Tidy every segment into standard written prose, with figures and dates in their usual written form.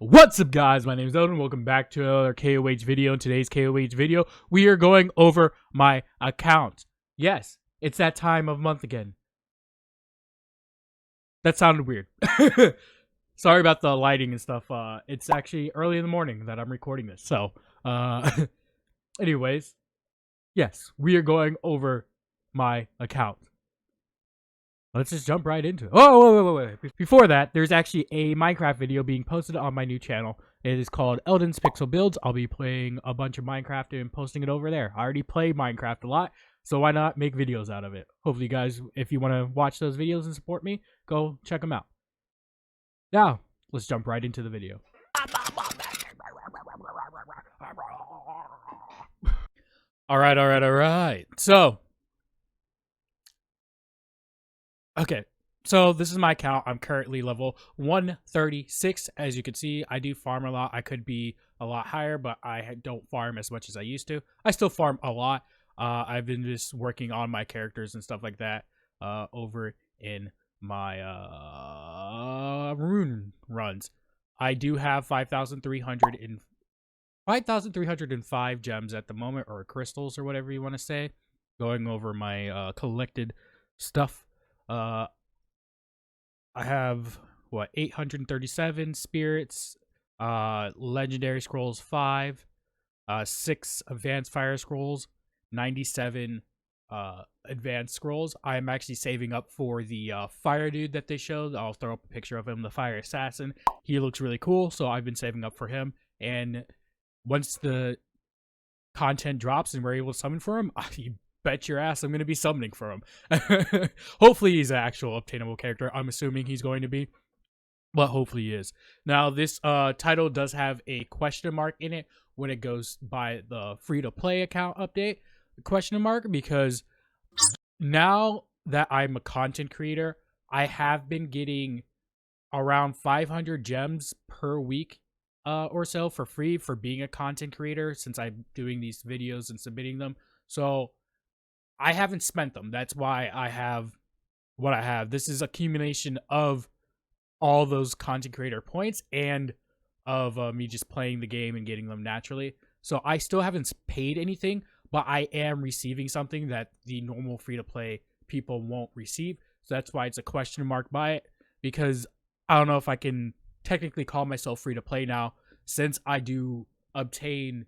What's up, guys? My name is Elden. Welcome back to another KOH video. In today's KOH video, we are going over my account. Yes, it's that time of month again. That sounded weird. Sorry about the lighting and stuff. It's actually early in the morning that I'm recording this. So, anyways, yes, we are going over my account. Let's just jump right into it. Oh, wait. Before that, there's actually a Minecraft video being posted on my new channel. It is called Elden's Pixel Builds. I'll be playing a bunch of Minecraft and posting it over there. I already play Minecraft a lot, so why not make videos out of it? Hopefully, guys, if you want to watch those videos and support me, go check them out. Now, let's jump right into the video. All right. So, okay, so this is my account. I'm currently level 136. As you can see, I do farm a lot. I could be a lot higher, but I don't farm as much as I used to. I still farm a lot. I've been just working on my characters and stuff like that over in my rune runs. I do have 5,305 gems at the moment, or crystals, or whatever you want to say. Going over my collected stuff. I have 837 spirits, legendary scrolls 5, 6 advanced fire scrolls, 97 advanced scrolls. I am actually saving up for the fire dude that they showed. I'll throw up a picture of him, the fire assassin. He looks really cool, so I've been saving up for him. And once the content drops and we're able to summon for him, bet your ass I'm going to be summoning for him. Hopefully he's an actual obtainable character. I'm assuming he's going to be, but hopefully he is. Now, this title does have a question mark in it when it goes by the free-to-play account update, question mark, because now that I'm a content creator, I have been getting around 500 gems per week or so for free for being a content creator since I'm doing these videos and submitting them. So I haven't spent them. That's why I have what I have. This is accumulation of all those content creator points and of me just playing the game and getting them naturally. So I still haven't paid anything, but I am receiving something that the normal free-to-play people won't receive. So that's why it's a question mark by it, because I don't know if I can technically call myself free-to-play now, since I do obtain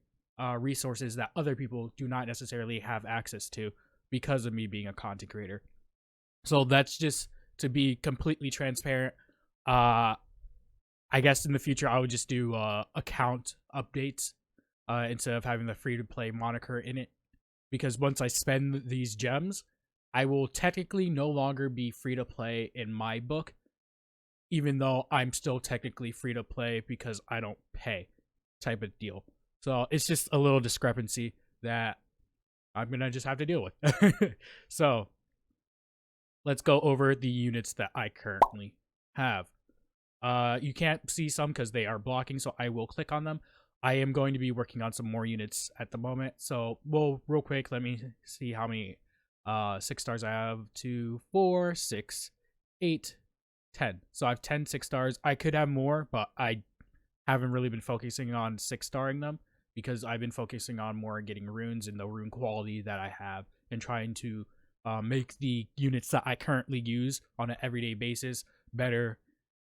resources that other people do not necessarily have access to, because of me being a content creator. So that's just to be completely transparent. I guess in the future I would just do account updates instead of having the free-to-play moniker in it, because once I spend these gems, I will technically no longer be free-to-play in my book, even though I'm still technically free-to-play because I don't pay, type of deal. So it's just a little discrepancy that I'm going to just have to deal with. So let's go over the units that I currently have. You can't see some because they are blocking, so I will click on them. I am going to be working on some more units at the moment. So, well, real quick, let me see how many 6 stars I have. 2, 4, 6, 8, 10. So I have 10 6 stars. I could have more, but I haven't really been focusing on 6-starring them, because I've been focusing on more getting runes and the rune quality that I have, and trying to make the units that I currently use on an everyday basis better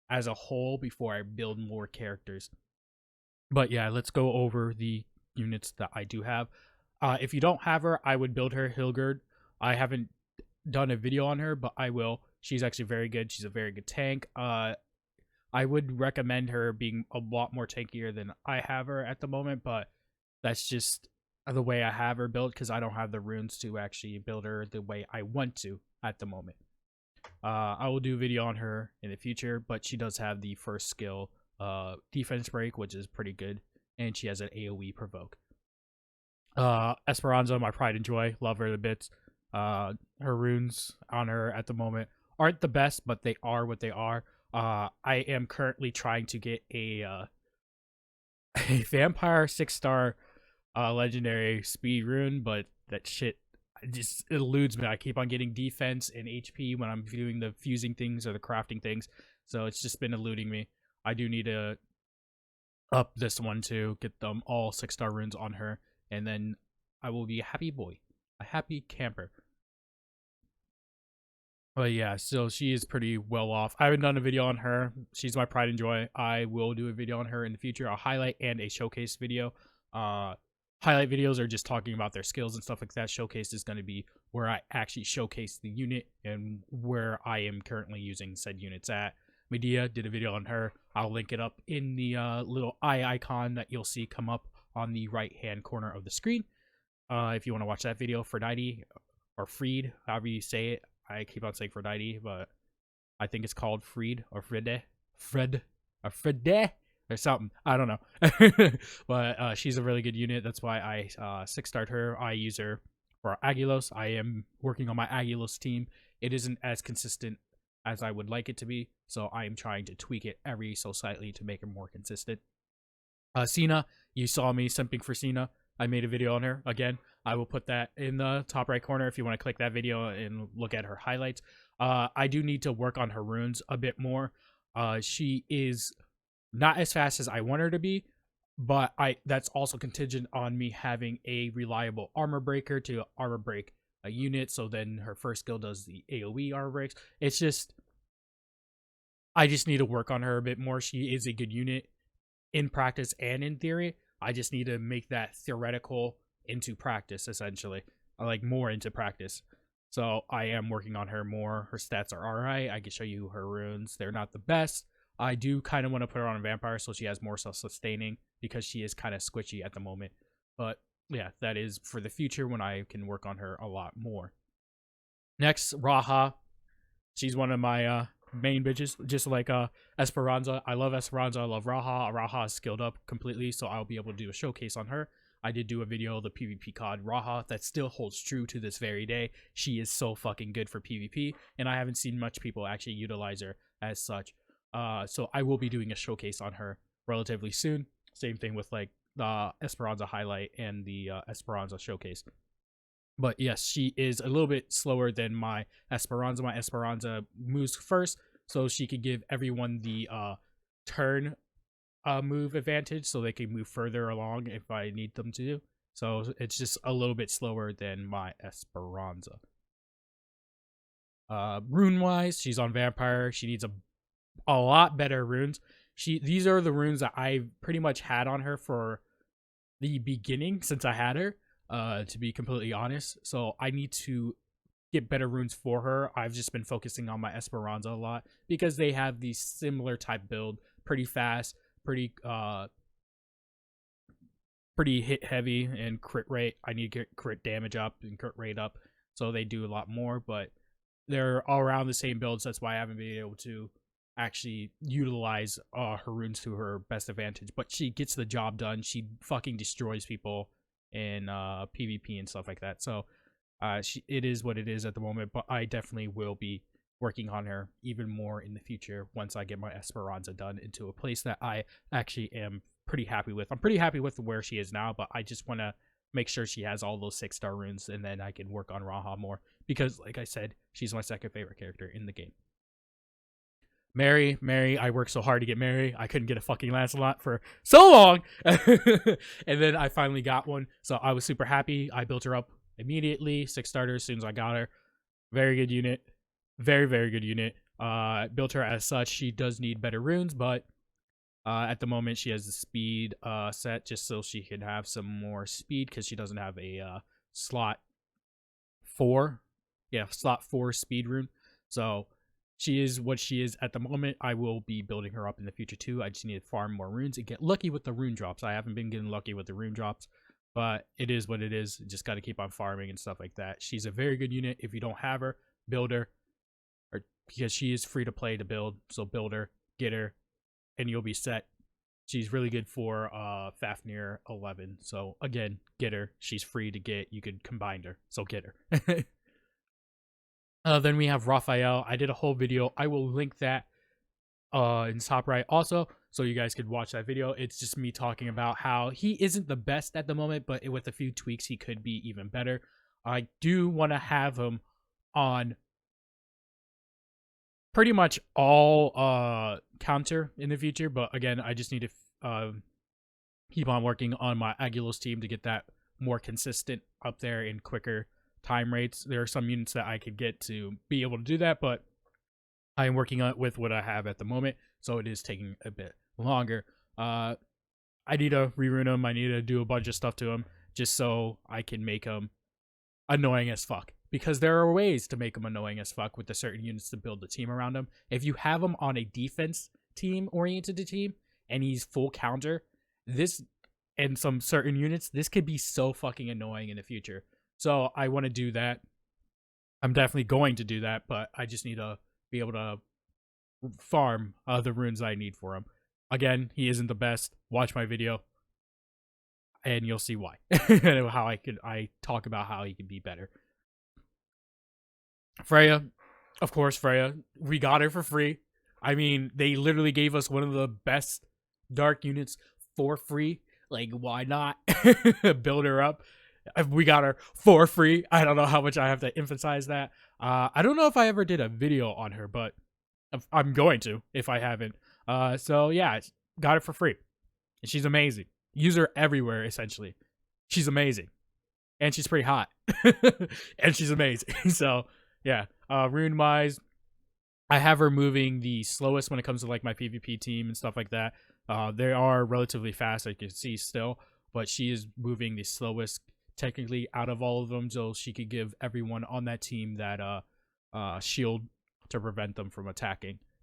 as a whole before I build more characters. But yeah, let's go over the units that I do have. If you don't have her, I would build her Hilgard. I haven't done a video on her, but I will. She's actually very good. She's a very good tank. I would recommend her being a lot more tankier than I have her at the moment, but that's just the way I have her built, because I don't have the runes to actually build her the way I want to at the moment. I will do a video on her in the future, but she does have the first skill, defense break, which is pretty good, and she has an AoE provoke. Esperanza, my pride and joy, love her to bits. Her runes on her at the moment aren't the best, but they are what they are. I am currently trying to get a vampire 6-star legendary speed rune, but that shit just eludes me. I keep on getting defense and HP when I'm doing the fusing things or the crafting things, so it's just been eluding me. I do need to up this one too, get them all 6-star runes on her, and then I will be a happy boy, a happy camper. But yeah, so she is pretty well off. I haven't done a video on her. She's my pride and joy. I will do a video on her in the future, a highlight and a showcase video. Highlight videos are just talking about their skills and stuff like that. Showcase is going to be where I actually showcase the unit and where I am currently using said units at. Medea did a video on her. I'll link it up in the little eye icon that you'll see come up on the right hand corner of the screen. If you want to watch that video, Aphrodite or Freed, however you say it. I keep on saying Aphrodite, but I think it's called Freed or Frede. Or something. I don't know. But she's a really good unit. That's why I 6-starred her. I use her for Aguilos. I am working on my Aguilos team. It isn't as consistent as I would like it to be, so I am trying to tweak it every so slightly to make it more consistent. Cena, you saw me simping for Cena. I made a video on her. Again, I will put that in the top right corner if you want to click that video and look at her highlights. I do need to work on her runes a bit more. She is not as fast as I want her to be, but that's also contingent on me having a reliable armor breaker to armor break a unit, so then her first skill does the AoE armor breaks. It's just, I just need to work on her a bit more. She is a good unit in practice and in theory. I just need to make that theoretical into practice, essentially. I like more into practice. So I am working on her more. Her stats are alright. I can show you her runes. They're not the best. I do kind of want to put her on a vampire so she has more self-sustaining because she is kind of squishy at the moment. But yeah, that is for the future when I can work on her a lot more. Next, Raha. She's one of my main bitches, just like Esperanza. I love Esperanza. I love Raha. Raha is skilled up completely, so I'll be able to do a showcase on her. I did do a video of the PvP COD Raha that still holds true to this very day. She is so fucking good for PvP, and I haven't seen much people actually utilize her as such. So I will be doing a showcase on her relatively soon. Same thing with like the Esperanza highlight and the Esperanza showcase. But yes, she is a little bit slower than my Esperanza. My Esperanza moves first, so she could give everyone the turn move advantage, so they can move further along if I need them to do. So it's just a little bit slower than my Esperanza. Rune-wise, she's on Vampire. She needs a lot better runes. These are the runes that I pretty much had on her for the beginning since I had her. To be completely honest, so I need to get better runes for her. I've just been focusing on my Esperanza a lot because they have the similar type build, pretty fast, pretty hit heavy and crit rate. I need to get crit damage up and crit rate up, so they do a lot more. But they're all around the same builds. So that's why I haven't been able to actually utilize her runes to her best advantage. But she gets the job done. She fucking destroys people in PvP and stuff like that. So it is what it is at the moment, but I definitely will be working on her even more in the future once I get my Esperanza done into a place that I actually am pretty happy with. I'm pretty happy with where she is now, but I just want to make sure she has all those 6-star runes, and then I can work on Raha more because, like I said, she's my second favorite character in the game. Mary, I worked so hard to get Mary. I couldn't get a fucking Lancelot for so long. And then I finally got one. So I was super happy. I built her up immediately. 6 starters as soon as I got her. Very good unit. Very, very good unit. Built her as such. She does need better runes, but at the moment she has the speed set just so she can have some more speed because she doesn't have a slot 4. Yeah, slot 4 speed rune. So she is what she is at the moment. I will be building her up in the future too. I just need to farm more runes and get lucky with the rune drops. I haven't been getting lucky with the rune drops, but it is what it is. Just got to keep on farming and stuff like that. She's a very good unit. If you don't have her, build her, because she is free to play to build. So build her, get her, and you'll be set. She's really good for Fafnir 11. So again, get her. She's free to get. You could combine her. So get her. Then we have Raphael. I did a whole video. I will link that in top right also, so you guys could watch that video. It's just me talking about how he isn't the best at the moment, but with a few tweaks, he could be even better. I do want to have him on pretty much all counter in the future, but again, I just need to keep on working on my Aguilos team to get that more consistent up there in quicker time rates. There are some units that I could get to be able to do that, but I am working on it with what I have at the moment, so it is taking a bit longer. I need to rerun him. I need to do a bunch of stuff to him just so I can make him annoying as fuck. Because there are ways to make him annoying as fuck with the certain units to build the team around him. If you have him on a defense team oriented team and he's full counter, this and some certain units, this could be so fucking annoying in the future. So I want to do that. I'm definitely going to do that, but I just need to be able to farm the runes I need for him. Again, he isn't the best. Watch my video, and you'll see why. How I talk about how he can be better. Freya, of course, Freya. We got her for free. I mean, they literally gave us one of the best dark units for free. Like, why not build her up? We got her for free. I don't know how much I have to emphasize that. I don't know if I ever did a video on her, but I'm going to if I haven't. So yeah, got it for free. She's amazing. Use her everywhere, essentially. She's amazing. And she's pretty hot. And she's amazing. So yeah, rune-wise, I have her moving the slowest when it comes to like my PvP team and stuff like that. They are relatively fast, I can see still, but she is moving the slowest technically out of all of them, so she could give everyone on that team that shield to prevent them from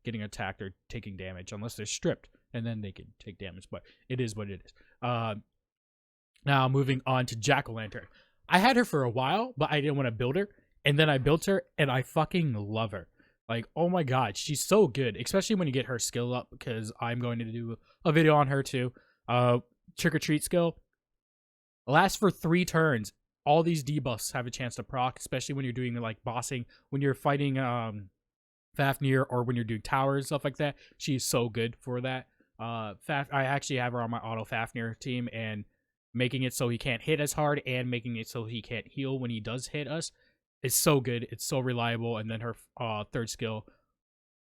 getting attacked or taking damage, unless they're stripped, and then they can take damage. But it is what it is. Now moving on to Jack-o'-lantern. I had her for a while, but I didn't want to build her, and then I built her, and I fucking love her. Like, oh my god, she's so good, especially when you get her skill up, because I'm going to do a video on her too. Trick-or-treat skill lasts for 3 turns. All these debuffs have a chance to proc, especially when you're doing like bossing, when you're fighting Fafnir, or when you're doing towers, stuff like that. She's so good for that. I actually have her on my auto Fafnir team, and making it so he can't hit as hard and making it so he can't heal when he does hit us is so good. It's so reliable. And then her third skill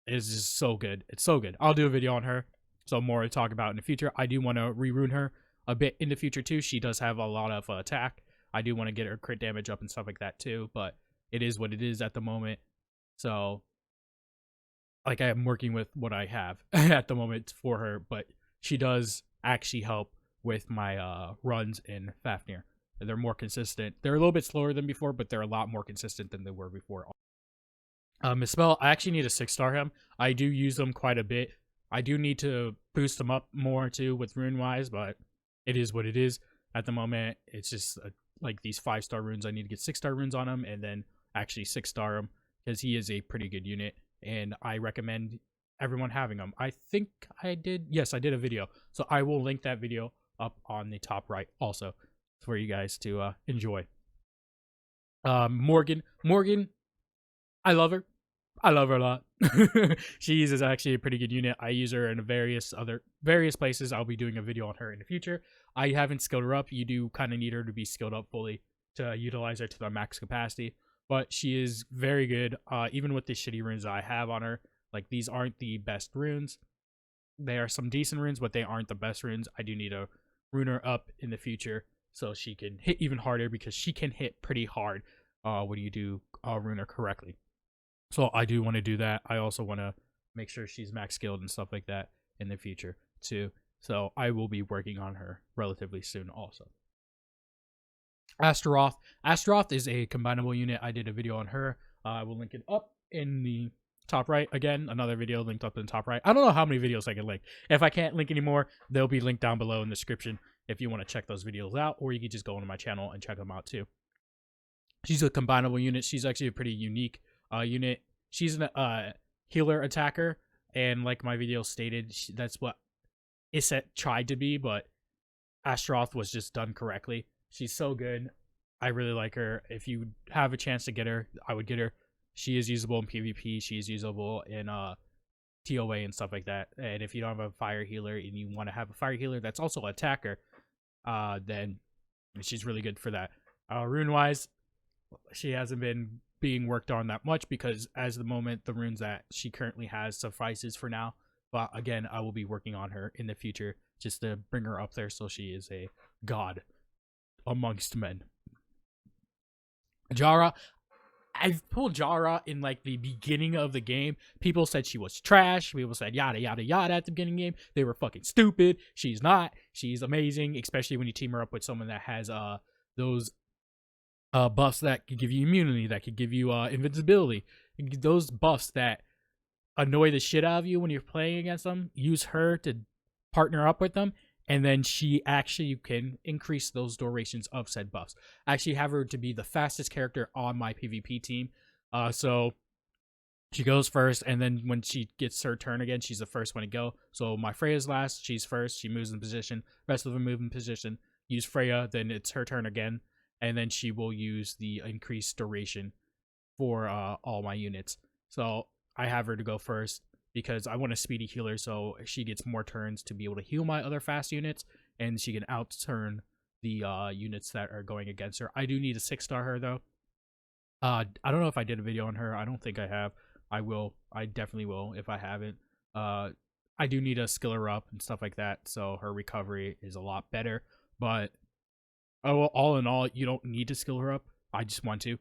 is just so good. It's so good. I'll do a video on her, so more to talk about in the future. I do want to rerune her a bit in the future too. She does have a lot of attack. I do want to get her crit damage up and stuff like that too, but it is what it is at the moment. So like, I am working with what I have at the moment for her, but she does actually help with my runs in Fafnir. They're more consistent. They're a little bit slower than before, but they're a lot more consistent than they were before. Misspell, I actually need to 6-star him. I do use them quite a bit. I do need to boost them up more too with rune-wise, but it is what it is. At the moment, it's just like these 5-star runes. I need to get 6-star runes on him and then actually 6-star him, because he is a pretty good unit, and I recommend everyone having him. I think I did. Yes, I did a video. So I will link that video up on the top right also for you guys to enjoy. Morgan, I love her. I love her a lot. She is actually a pretty good unit. I use her in various places. I'll be doing a video on her in the future. I haven't skilled her up. You do kind of need her to be skilled up fully to utilize her to the max capacity, but she is very good. Even with the shitty runes I have on her, like, these aren't the best runes. They are some decent runes, but they aren't the best runes. I do need to rune her up in the future so she can hit even harder, because she can hit pretty hard when you do rune her correctly. So I do want to do that. I also want to make sure she's max skilled and stuff like that in the future too. So I will be working on her relatively soon also. Astaroth. Astaroth is a combinable unit. I did a video on her. I will link it up in the top right. Again, another video linked up in the top right. I don't know how many videos I can link. If I can't link anymore, they'll be linked down below in the description if you want to check those videos out, or you can just go onto my channel and check them out too. She's a combinable unit. She's actually a pretty unique unit. She's a healer attacker, and like my video stated, that's what Iset tried to be, but Astaroth was just done correctly. She's so good. I really like her. If you have a chance to get her, I would get her. She is usable in PvP. She is usable in TOA and stuff like that. And if you don't have a fire healer and you want to have a fire healer that's also an attacker, then she's really good for that. Rune-wise, she hasn't been being worked on that much, because as the moment, the runes that she currently has suffices for now. But again, I will be working on her in the future just to bring her up there so she is a god amongst men. Jara, I've pulled Jara in like the beginning of the game. People said she was trash. People said yada yada yada at the beginning of the game. They were fucking stupid. She's not. She's amazing, especially when you team her up with someone that has those buffs that could give you immunity, that could give you invincibility. Those buffs that annoy the shit out of you when you're playing against them. Use her to partner up with them, and then she actually can increase those durations of said buffs. I actually have her to be the fastest character on my PvP team. So she goes first, and then when she gets her turn again, she's the first one to go. So my Freya's last, she's first, she moves in position, rest of them move in position. Use Freya, then it's her turn again, and then she will use the increased duration for all my units. So I have her to go first, because I want a speedy healer, so she gets more turns to be able to heal my other fast units, and she can outturn the units that are going against her. I do need a 6-star her, though. I don't know if I did a video on her. I don't think I have. I will. I definitely will if I haven't. I do need to skill her up and stuff like that, so her recovery is a lot better. But all in all, you don't need to skill her up. I just want to,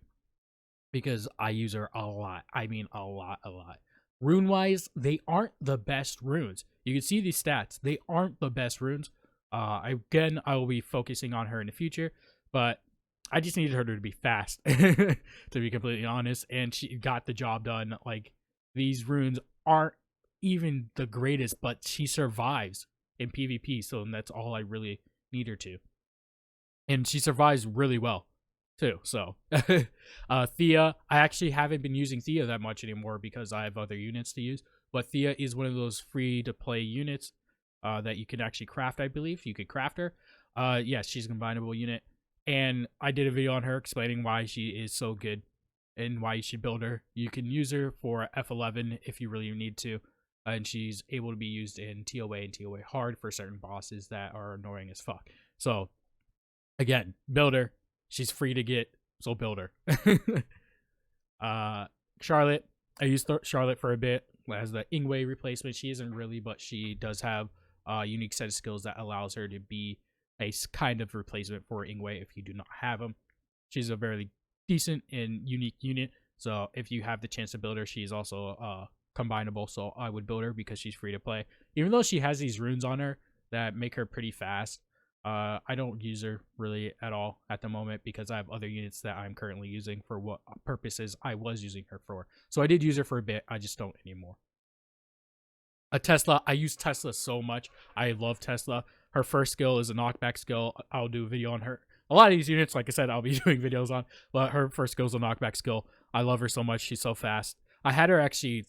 because I use her a lot. I mean, a lot. Rune-wise, they aren't the best runes. You can see these stats. They aren't the best runes. Again, I will be focusing on her in the future, but I just needed her to be fast, to be completely honest, and she got the job done. Like, these runes aren't even the greatest, but she survives in PvP, so that's all I really need her to. And she survives really well, too. So Thea, I actually haven't been using Thea that much anymore because I have other units to use, but Thea is one of those free to play units that you can actually craft. I believe you could craft her. Yes, she's a combinable unit, and I did a video on her explaining why she is so good and why you should build her. You can use her for F11 if you really need to, and she's able to be used in TOA and TOA hard for certain bosses that are annoying as fuck. So again, build her. She's free to get, so build her. Charlotte, I used Charlotte for a bit as the Ingwe replacement. She isn't really, but she does have a unique set of skills that allows her to be a kind of replacement for Ingwe if you do not have them. She's a very decent and unique unit, so if you have the chance to build her, she's also combinable, so I would build her because she's free to play. Even though she has these runes on her that make her pretty fast, I don't use her really at all at the moment because I have other units that I'm currently using for what purposes I was using her for. So I did use her for a bit, I just don't anymore. A Tesla, I use Tesla so much. I love Tesla. Her first skill is a knockback skill. I'll do a video on her. A lot of these units, like I said, I'll be doing videos on, but her first skill is a knockback skill. I love her so much. She's so fast. I had her actually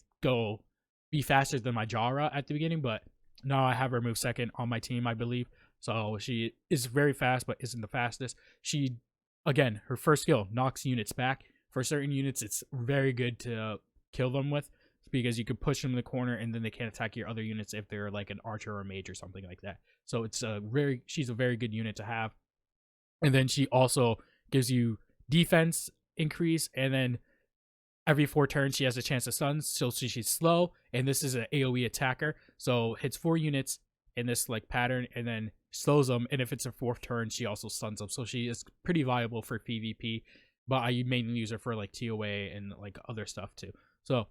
be faster than my Jara at the beginning, but now I have her move second on my team, I believe. So she is very fast, but isn't the fastest. She, again, her first skill knocks units back. For certain units, it's very good to kill them with, because you can push them in the corner and then they can't attack your other units if they're like an archer or a mage or something like that. So it's she's a very good unit to have. And then she also gives you defense increase, and then every 4 turns she has a chance to stun, so she's slow, and this is an AoE attacker, so hits 4 units in this like pattern and then slows them, and if it's a 4th turn she also stuns them. So she is pretty viable for PvP, but I mainly use her for like TOA and like other stuff too. So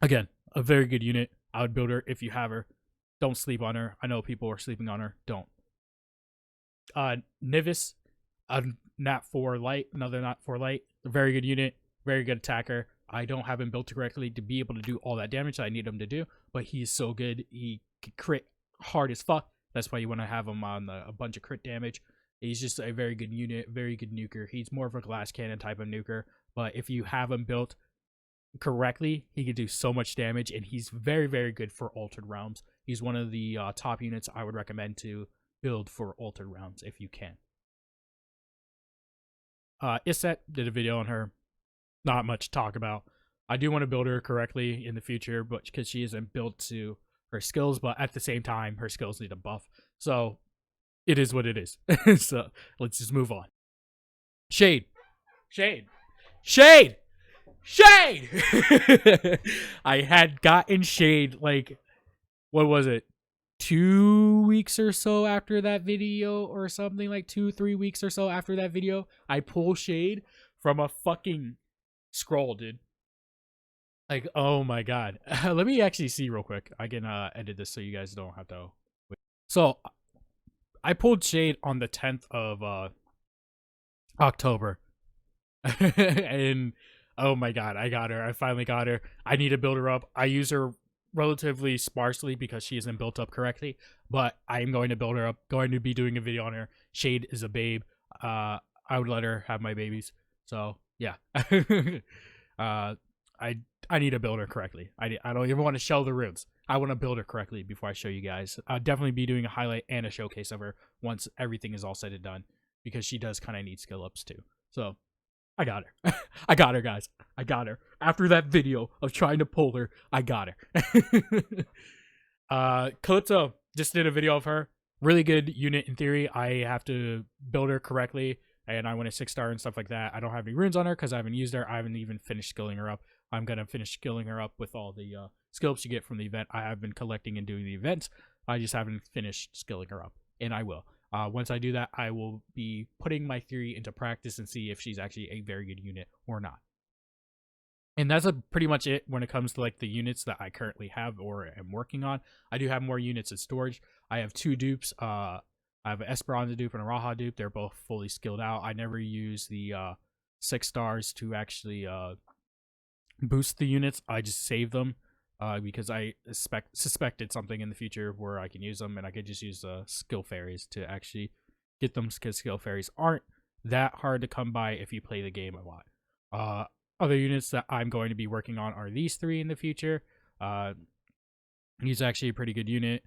again, a very good unit. I would build her if you have her. Don't sleep on her. I know people are sleeping on her. Don't. Nivis, a Nat 4 light, another Nat 4 light, a very good unit, very good attacker. I don't have him built correctly to be able to do all that damage that I need him to do, but he's so good. He can crit hard as fuck. That's why you want to have him on a bunch of crit damage. He's just a very good unit, very good nuker. He's more of a glass cannon type of nuker, but if you have him built correctly, he can do so much damage, and he's very, very good for Altered Realms. He's one of the top units I would recommend to build for Altered Realms if you can. Iset, did a video on her. Not much to talk about. I do want to build her correctly in the future, but because she isn't built to her skills, but at the same time, her skills need a buff. So it is what it is. So let's just move on. Shade. I had gotten Shade, like, what was it? 2 weeks or so after that video, or something like 2-3 weeks or so after that video, I pull shade from a fucking scroll, dude. Like, oh my god. Let me actually see real quick. I can edit this so you guys don't have to wait. So I pulled shade on the 10th of October. And oh my god, I got her. I finally got her. I need to build her up. I use her relatively sparsely because she isn't built up correctly, but I am going to build her up. Going to be doing a video on her. Shade is a babe. I would let her have my babies. So yeah. I need to build her correctly. I don't even want to show the runes. I want to build her correctly before I show you guys. I'll definitely be doing a highlight and a showcase of her once everything is all said and done, because she does kind of need skill ups too. So I got her. I got her, guys. I got her. After that video of trying to pull her, I got her. Calypso just did a video of her. Really good unit in theory. I have to build her correctly, and I went a 6-star and stuff like that. I don't have any runes on her because I haven't used her. I haven't even finished skilling her up. I'm going to finish skilling her up with all the skill ups you get from the event. I have been collecting and doing the events. I just haven't finished skilling her up, and I will. Once I do that, I will be putting my theory into practice and see if she's actually a very good unit or not. And that's pretty much it when it comes to like the units that I currently have or am working on. I do have more units in storage. I have 2 dupes. I have an Esperanza dupe and a Raha dupe. They're both fully skilled out. I never use the 6 stars to actually boost the units. I just save them because I suspected something in the future where I can use them, and I could just use skill fairies to actually get them, because skill fairies aren't that hard to come by if you play the game a lot. Other units that I'm going to be working on are these 3 in the future. He's actually a pretty good unit,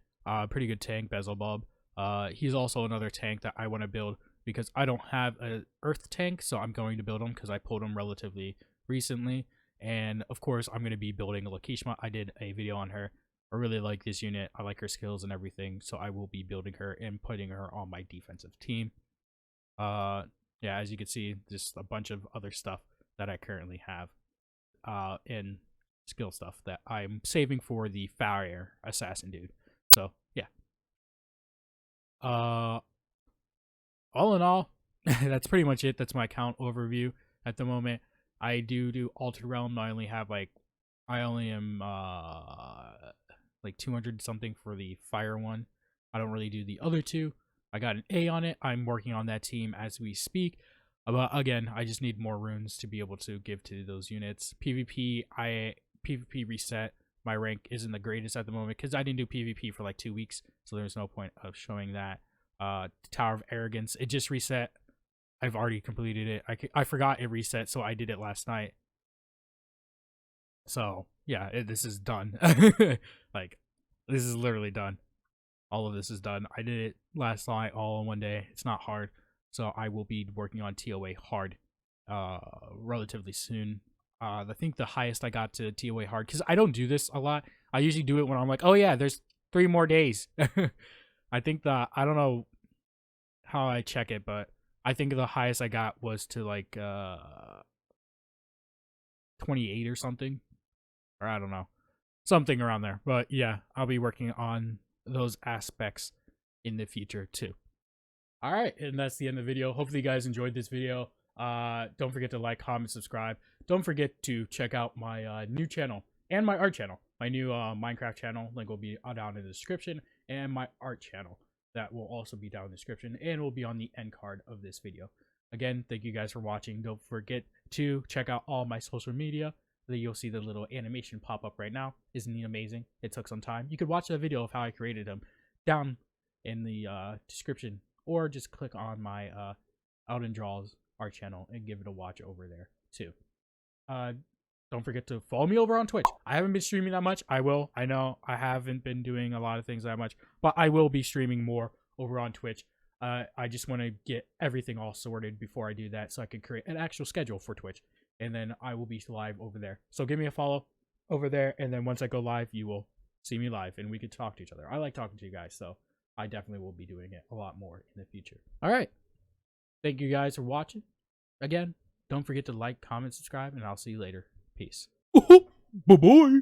pretty good tank, Bezelbub. He's also another tank that I want to build because I don't have an earth tank, so I'm going to build him because I pulled him relatively recently. And of course, I'm going to be building a Lakishma. I did a video on her. I really like this unit. I like her skills and everything, so I will be building her and putting her on my defensive team. Yeah, as you can see, just a bunch of other stuff that I currently have in skill stuff that I'm saving for the Farrier Assassin dude. So, yeah. All in all, that's pretty much it. That's my account overview at the moment. I do Altered Realm. I only am like 200 something for the fire one. I don't really do the other 2. I got an A on it. I'm working on that team as we speak. But again, I just need more runes to be able to give to those units. PvP reset. My rank isn't the greatest at the moment because I didn't do PvP for like 2 weeks, so there's no point of showing that. Tower of Arrogance, it just reset. I've already completed it. I forgot it reset, so I did it last night. So, yeah, this is done. Like, this is literally done. All of this is done. I did it last night all in one day. It's not hard. So, I will be working on TOA hard relatively soon. I think the highest I got to TOA hard, because I don't do this a lot. I usually do it when I'm like, oh yeah, there's 3 more days. I think I don't know how I check it, but I think the highest I got was to like 28 or something, or I don't know, something around there. But yeah, I'll be working on those aspects in the future too. All right, and that's the end of the video. Hopefully you guys enjoyed this video. Don't forget to like, comment, subscribe. Don't forget to check out my new channel and my art channel. My new Minecraft channel, link will be down in the description, and my art channel, that will also be down in the description and will be on the end card of this video. Again, thank you guys for watching. Don't forget to check out all my social media. You'll see the little animation pop up right now. Isn't he amazing? It took some time. You could watch a video of how I created him down in the description, or just click on my Elden Draws art channel and give it a watch over there too. Don't forget to follow me over on Twitch. I haven't been streaming that much. I will. I know I haven't been doing a lot of things that much, but I will be streaming more over on Twitch. I just want to get everything all sorted before I do that, so I can create an actual schedule for Twitch, and then I will be live over there. So give me a follow over there, and then once I go live, you will see me live, and we can talk to each other. I like talking to you guys, so I definitely will be doing it a lot more in the future. All right. Thank you guys for watching. Again, don't forget to like, comment, subscribe, and I'll see you later. Peace. Bye-bye.